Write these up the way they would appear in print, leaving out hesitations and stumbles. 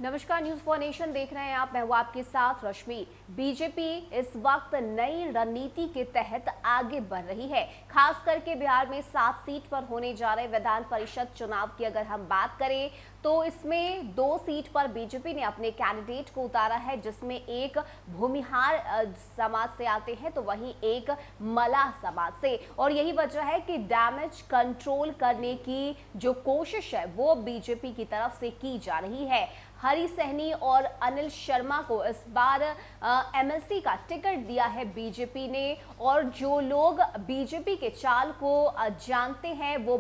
नमस्कार, news for nation देख रहे हैं आप। मैं हूं आपके साथ रश्मि। बीजेपी इस वक्त नई रणनीति के तहत आगे बढ़ रही है। खास करके बिहार में 7 सीट पर होने जा रहे विधान परिषद चुनाव की अगर हम बात करें तो इसमें 2 सीट पर बीजेपी ने अपने कैंडिडेट को उतारा है, जिसमें एक भूमिहार समाज से आते हैं तो वहीं एक मलाह समाज से। और यही वजह है कि डैमेज कंट्रोल करने की जो कोशिश है वो बीजेपी की तरफ से की जा रही है। हरी सहनी और अनिल शर्मा को इस बार एमएलसी का टिकट दिया है बीजेपी ने। और जो लोग बीजेपी के चाल को जानते हैं वो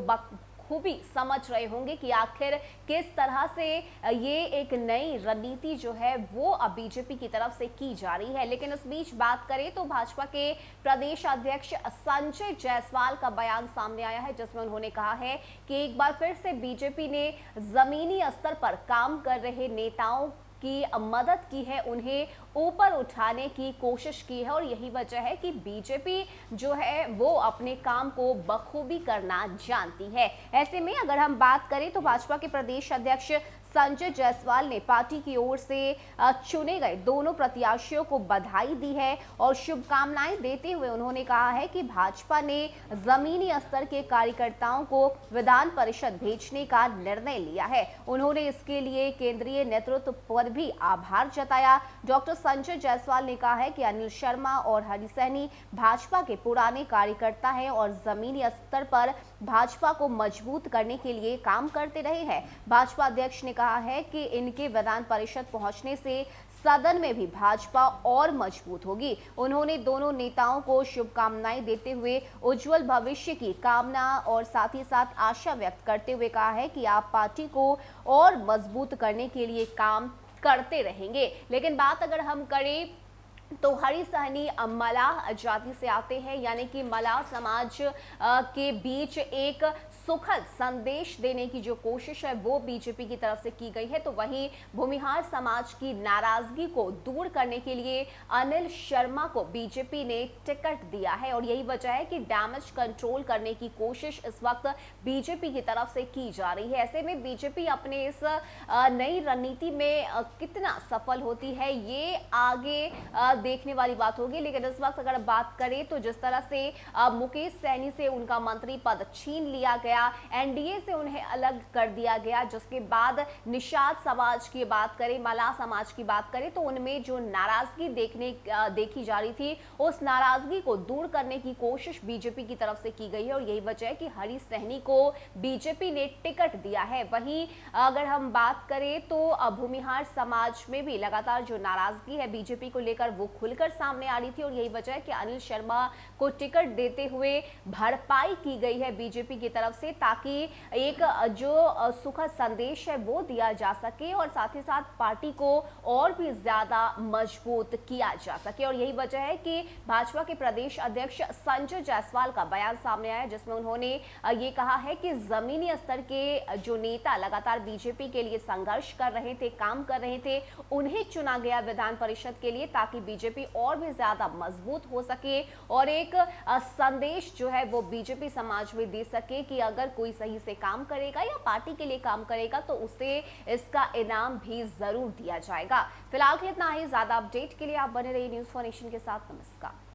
खूबी समझ रहे होंगे कि आखिर किस तरह से ये एक नई रणनीति जो है वो अब बीजेपी की तरफ से की जा रही है। लेकिन इस बीच बात करें तो भाजपा के प्रदेश अध्यक्ष संजय जायसवाल का बयान सामने आया है, जिसमें उन्होंने कहा है कि एक बार फिर से बीजेपी ने जमीनी स्तर पर काम कर रहे नेताओं की मदद की है, उन्हें ऊपर उठाने की कोशिश की है। और यही वजह है कि बीजेपी जो है वो अपने काम को बखूबी करना जानती है। ऐसे में अगर हम बात करें तो भाजपा के प्रदेश अध्यक्ष संजय जायसवाल ने पार्टी की ओर से चुने गए दोनों प्रत्याशियों को बधाई दी है और शुभकामनाएं देते हुए उन्होंने कहा है कि भाजपा ने जमीनी स्तर के कार्यकर्ताओं को विधान परिषद भेजने का निर्णय लिया है। उन्होंने इसके लिए केंद्रीय नेतृत्व पर भी आभार जताया। डॉक्टर संजय जायसवाल ने कहा है कि अनिल शर्मा और हरी सहनी भाजपा के पुराने कार्यकर्ता हैं और जमीनी स्तर पर भाजपा को मजबूत करने के लिए काम करते रहे हैं। भाजपा अध्यक्ष ने कहा है कि इनके विधान परिषद पहुंचने से सदन में भी भाजपा और मजबूत होगी। उन्होंने दोनों नेताओं को शुभकामनाएं देते हुए उज्जवल भविष्य की कामना और साथ ही साथ आशा व्यक्त करते हुए कहा है कि आप पार्टी को और मजबूत करने के लिए काम करते रहेंगे। लेकिन बात अगर हम करें तो हरी सहनी मलाह जाति से आते हैं, यानी कि मलाह समाज के बीच एक सुखद संदेश देने की जो कोशिश है वो बीजेपी की तरफ से की गई है। तो वहीं भूमिहार समाज की नाराजगी को दूर करने के लिए अनिल शर्मा को बीजेपी ने टिकट दिया है। और यही वजह है कि डैमेज कंट्रोल करने की कोशिश इस वक्त बीजेपी की तरफ से की जा रही है। ऐसे में बीजेपी अपने इस नई रणनीति में कितना सफल होती है ये आगे देखने वाली बात होगी। लेकिन इस वक्त अगर बात करें तो जिस तरह से मुकेश सैनी से उनका मंत्री पद छीन लिया गया, एनडीए से उन्हें अलग कर दिया गया, जिसके बाद निषाद समाज की बात करें, मलाह समाज की बात करें तो उनमें जो नाराजगी देखी जा रही थी उस नाराजगी को दूर करने की कोशिश बीजेपी की तरफ से की गई है। और यही वजह है कि हरी सहनी को बीजेपी ने टिकट दिया है। वहीं अगर हम बात करें तो भूमिहार समाज में भी लगातार जो नाराजगी है बीजेपी को लेकर वो खुलकर सामने आ रही थी। और यही वजह है कि अनिल शर्मा को टिकट देते हुए भरपाई की गई है बीजेपी की तरफ से, ताकि एक जो सुखद संदेश है वो दिया जा सके और साथ ही साथ पार्टी को और भी ज्यादा मजबूत किया जा सके। और यही वजह है कि भाजपा के प्रदेश अध्यक्ष संजय जायसवाल का बयान सामने आया, जिसमें उन्होंने ये कहा है कि जमीनी स्तर के जो नेता लगातार बीजेपी के लिए संघर्ष कर रहे थे, काम कर रहे थे, उन्हें चुना गया विधान परिषद के लिए ताकि बीजेपी और भी ज्यादा मजबूत हो सके और एक संदेश जो है वो बीजेपी समाज में दे सके कि अगर कोई सही से काम करेगा या पार्टी के लिए काम करेगा तो उसे इसका इनाम भी जरूर दिया जाएगा। फिलहाल इतना ही। ज्यादा अपडेट के लिए आप बने रहिए न्यूज फॉर नेशन के साथ। नमस्कार।